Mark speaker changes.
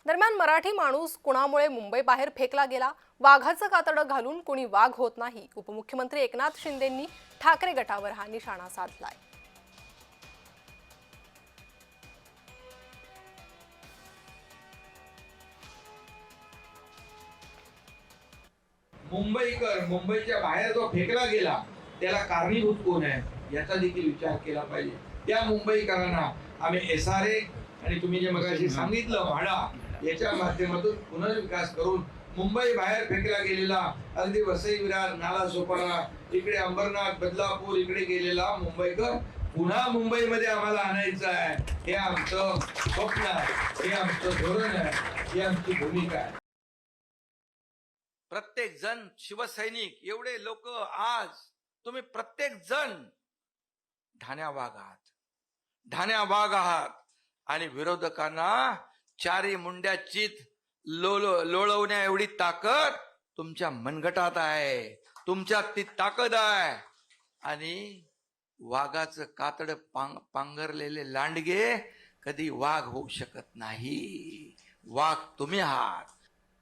Speaker 1: दरम्यान मराठी माणूस कुणामुळे मुंबई बाहेर फेकला गेला, वाघाचं कातडं घालून कुणी वाघ होत नाही. उपमुख्यमंत्री एकनाथ शिंदेंनी ठाकरे गटावर हा निशाणा साधलाय.
Speaker 2: मुंबईच्या बाहेर जो फेकला गेला त्याला कारणीभूत कोण आहे याचा देखील विचार केला पाहिजे. त्या मुंबईकरांना आम्ही SRA आणि तुम्ही जे मगाशी सांगितलं म्हाडा याच्या माध्यमातून पुनर्विकास करून मुंबई बाहेर फेकला गेलेला अगदी वसई विरार नाला सोपारा इकडे अंबरनाथ बदलापूर इकडे गेलेला मुंबईकर पुन्हा मुंबईमध्ये आम्हाला आणायचं आहे. हे आमचं स्वप्न आहे, हे आमचं धोरण आहे, ही आमची भूमिका आहे.
Speaker 3: प्रत्येक जण शिवसैनिक एवढे लोक आज तुम्ही प्रत्येक जण ढाण्या वाघ आहात आणि विरोधकांना चारी मुंड्या चित लोळवण्या एवढी ताकद तुमच्या मनगटात आहे, तुमच्यात ती ताकद आहे. आणि वाघाचं कातड पांघरलेले लांडगे कधी वाघ होऊ शकत नाही. वाघ तुम्ही आहात.